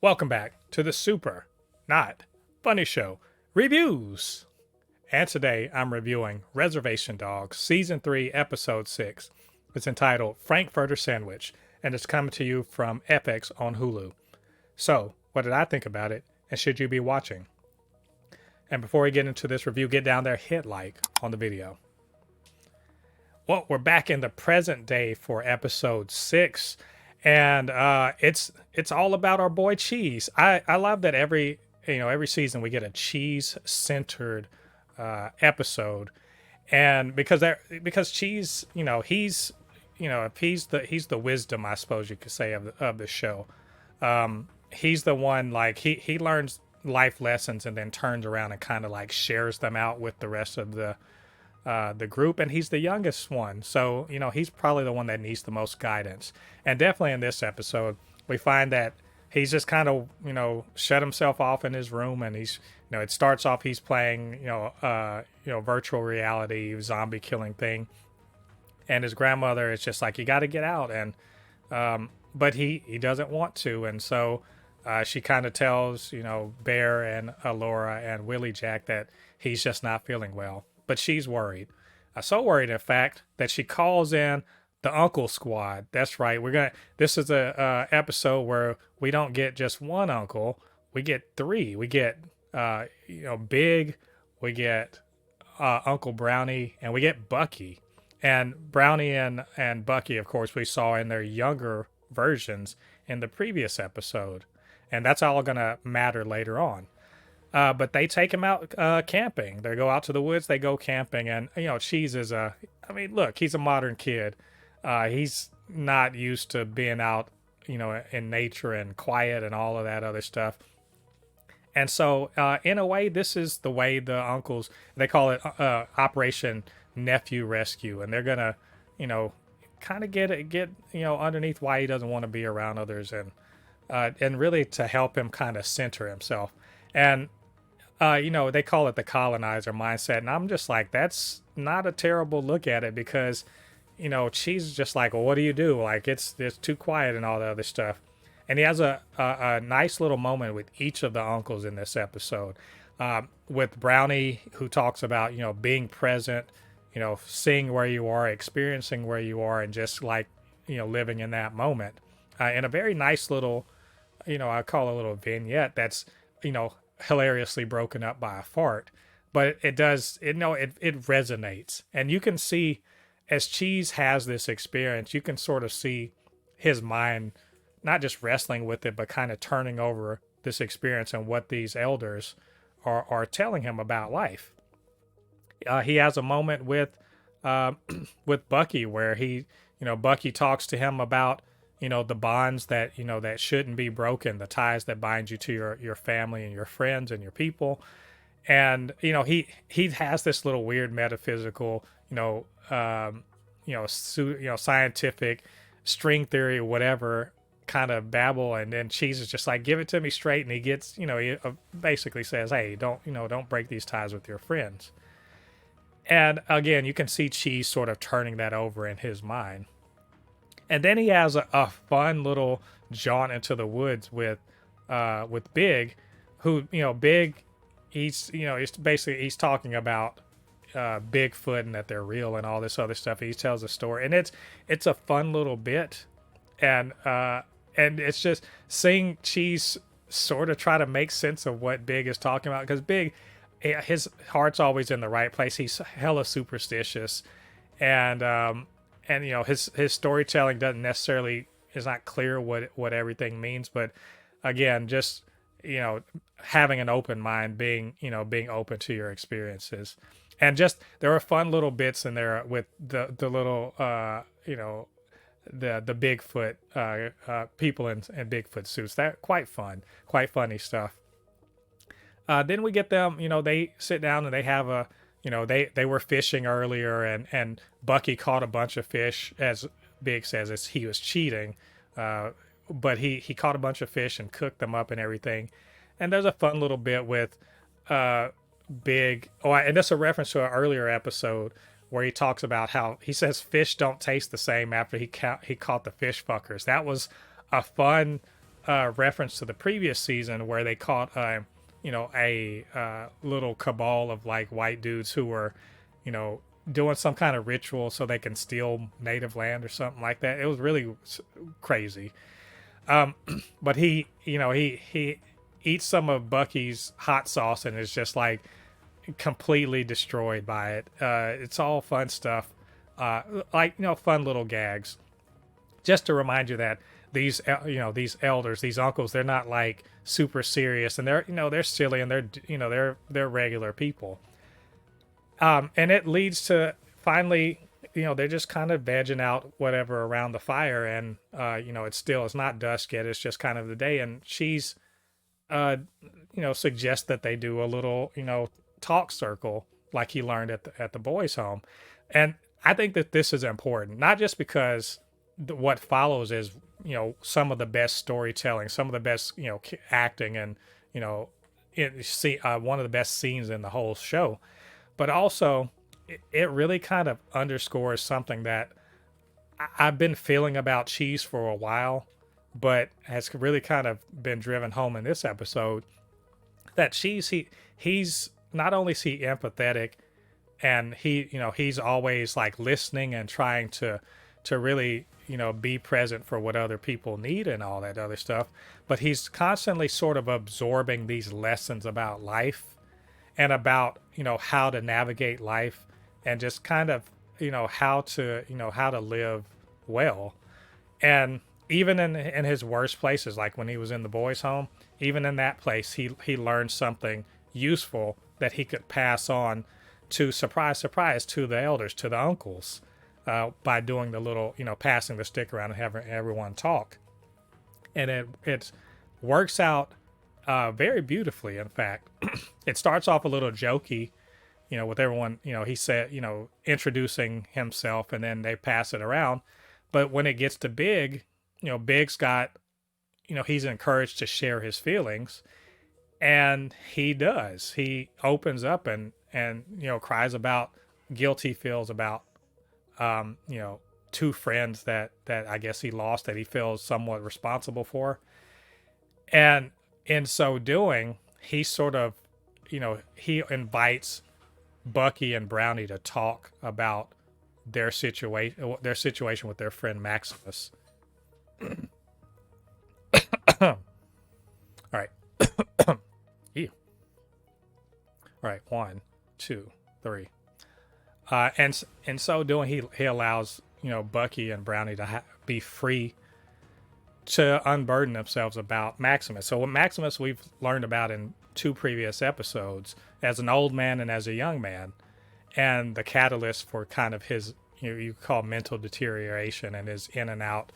Welcome back to the Super Not Funny Show reviews. And today I'm reviewing Reservation Dogs Season 3, Episode 6. It's entitled Frankfurter Sandwich, and it's coming to you from FX on Hulu. So, what did I think about it, and should you be watching? And before we get into this review, get down there, hit like on the video. Well, we're back in the present day for Episode 6. And it's all about our boy Cheese. I love that every season we get a cheese centered episode, and because Cheese, if he's the wisdom, I suppose you could say, of the show. He's the one, like, he learns life lessons and then turns around and kind of like shares them out with the rest of the group, and he's the youngest one, so he's probably the one that needs the most guidance. And definitely in this episode we find that he's just kind of shut himself off in his room, and he's it starts off he's playing virtual reality zombie killing thing, and his grandmother is just like, you got to get out, and but he doesn't want to, and so she kind of tells Bear and Laura and Willie Jack that he's just not feeling well. But she's worried. So worried, in fact, that she calls in the Uncle Squad. That's right. This is a episode where we don't get just one uncle. We get three. We get Big. We get Uncle Brownie, and we get Bucky. And Brownie and Bucky, of course, we saw in their younger versions in the previous episode, and that's all gonna matter later on. But they take him out camping. They go out to the woods. They go camping, and Cheese is look, he's a modern kid. He's not used to being out, in nature and quiet and all of that other stuff. And so, in a way, this is the way the uncles, they call it Operation Nephew Rescue, and they're gonna, kind of get underneath why he doesn't want to be around others, and really to help him kind of center himself. And they call it the colonizer mindset. And I'm just like, that's not a terrible look at it, because, Cheese is just like, well, what do you do? Like, it's too quiet and all the other stuff. And he has a nice little moment with each of the uncles in this episode. With Brownie, who talks about, being present, seeing where you are, experiencing where you are, and just like, living in that moment. In a very nice little, I call it a little vignette that's, hilariously broken up by a fart, but it resonates, and you can see as Cheese has this experience, you can sort of see his mind not just wrestling with it, but kind of turning over this experience and what these elders are telling him about life. He has a moment with with Bucky where Bucky talks to him about the bonds that that shouldn't be broken, the ties that bind you to your family and your friends and your people. And he has this little weird metaphysical scientific string theory, whatever kind of babble, and then Cheese is just like, give it to me straight, and he gets he basically says, hey, don't break these ties with your friends. And again, you can see Cheese sort of turning that over in his mind. And then he has a fun little jaunt into the woods with Big, who Big, he's he's talking about Bigfoot and that they're real and all this other stuff. He tells a story, and it's a fun little bit, and it's just seeing Cheese sort of try to make sense of what Big is talking about, because Big, his heart's always in the right place. He's hella superstitious, and his storytelling doesn't necessarily, is not clear what everything means, but again, just having an open mind, being open to your experiences. And just there are fun little bits in there with the little the Bigfoot people in Bigfoot suits. That quite funny stuff. Then we get them, they sit down and they have a, they were fishing earlier, and Bucky caught a bunch of fish, as Big says, as he was cheating. But he caught a bunch of fish and cooked them up and everything. And there's a fun little bit with Big. Oh, and that's a reference to an earlier episode where he talks about how he says fish don't taste the same after he caught the fish fuckers. That was a fun reference to the previous season where they caught a little cabal of like white dudes who were, you know, doing some kind of ritual so they can steal native land or something like that. It was really crazy. Um, but he eats some of Bucky's hot sauce and is just like completely destroyed by it. It's all fun stuff, like fun little gags. Just to remind you that these elders, these uncles, they're not like super serious, and they're silly, and they're regular people. And it leads to finally, they're just kind of vegging out whatever around the fire, and it's not dusk yet. It's just kind of the day, and she's suggests that they do a little talk circle like he learned at the boys' home, and I think that this is important, not just because what follows is some of the best storytelling, some of the best acting, and one of the best scenes in the whole show, but also it really kind of underscores something that I've been feeling about Cheese for a while, but has really kind of been driven home in this episode. That he's not only is he empathetic, and he's always like listening and trying to really be present for what other people need and all that other stuff, but he's constantly sort of absorbing these lessons about life and about how to navigate life, and just kind of how to live well. And even in his worst places, like when he was in the boys' home, even in that place, he learned something useful that he could pass on to, surprise to the elders, to the uncles, by doing the little passing the stick around and having everyone talk. And it works out very beautifully. In fact, it starts off a little jokey, with everyone, he said, introducing himself, and then they pass it around. But when it gets to Big, Big's got, he's encouraged to share his feelings, and he does. He opens up and cries about guilt he feels about, two friends that I guess he lost, that he feels somewhat responsible for. And in so doing, he sort of, he invites Bucky and Brownie to talk about their situation with their friend Maximus. All right. Ew. All right. 1, 2, 3. And in so doing, he allows Bucky and Brownie to be free to unburden themselves about Maximus. So what Maximus we've learned about in 2 previous episodes as an old man and as a young man, and the catalyst for kind of his you call mental deterioration and his in and out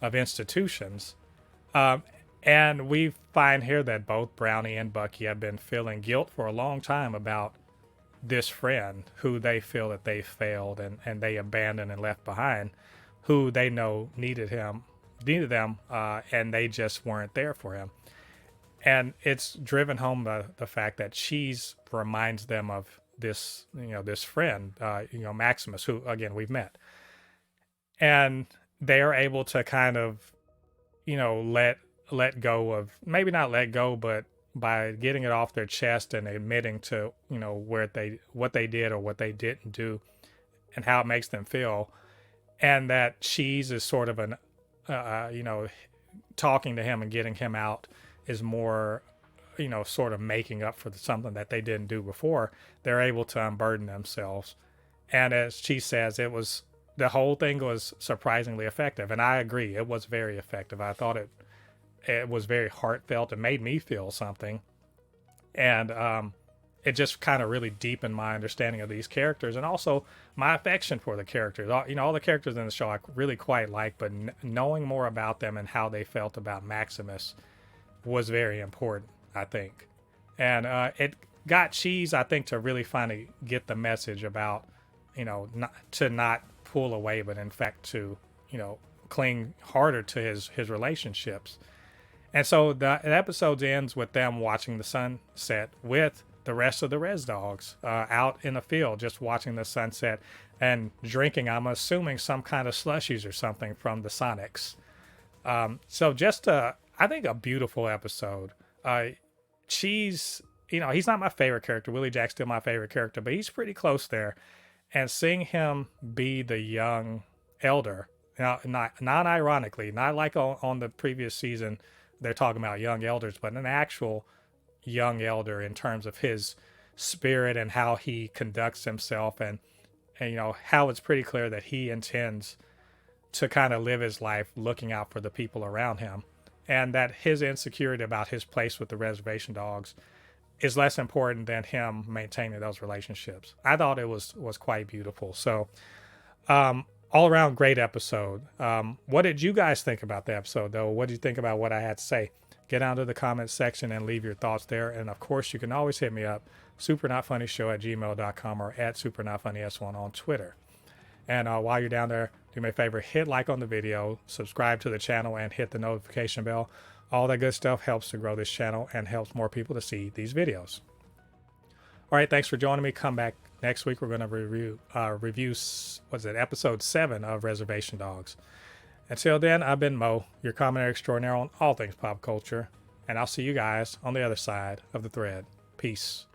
of institutions. And we find here that both Brownie and Bucky have been feeling guilt for a long time about this friend who they feel that they failed and they abandoned and left behind, who they know needed them, and they just weren't there for him. And it's driven home the fact that Cheese reminds them of this, this friend, Maximus, who again we've met, and they are able to kind of, let go of, maybe not let go, but by getting it off their chest and admitting to, what they did or what they didn't do, and how it makes them feel, and that Cheese is sort of an, talking to him and getting him out is more, sort of making up for something that they didn't do before. They're able to unburden themselves. And as Cheese says, the whole thing was surprisingly effective. And I agree, it was very effective. I thought it was very heartfelt. It made me feel something. And it just kind of really deepened my understanding of these characters, and also my affection for the characters. All the characters in the show I really quite like, but knowing more about them and how they felt about Maximus was very important, I think. And it got Cheese, I think, to really finally get the message about, not pull away, but in fact to, cling harder to his relationships. And so the episode ends with them watching the sunset with the rest of the Res Dogs out in the field, just watching the sunset and drinking, I'm assuming, some kind of slushies or something from the Sonics. So just I think a beautiful episode. She's, he's not my favorite character. Willie Jack's still my favorite character, but he's pretty close there. And seeing him be the young elder, not ironically, not like on the previous season, they're talking about young elders, but an actual young elder in terms of his spirit and how he conducts himself, and how it's pretty clear that he intends to kind of live his life looking out for the people around him, and that his insecurity about his place with the reservation dogs is less important than him maintaining those relationships. I thought it was quite beautiful. So all around great episode. What did you guys think about the episode, though? What did you think about what I had to say? Get down to the comments section and leave your thoughts there. And of course, you can always hit me up, supernotfunnyshow@gmail.com or @supernotfunnys1 on Twitter. And while you're down there, do me a favor, hit like on the video, subscribe to the channel, and hit the notification bell. All that good stuff helps to grow this channel and helps more people to see these videos. All right, thanks for joining me. Come back next week. We're going to review episode 7 of Reservation Dogs. Until then, I've been Mo, your commentary extraordinaire on all things pop culture, and I'll see you guys on the other side of the thread. Peace.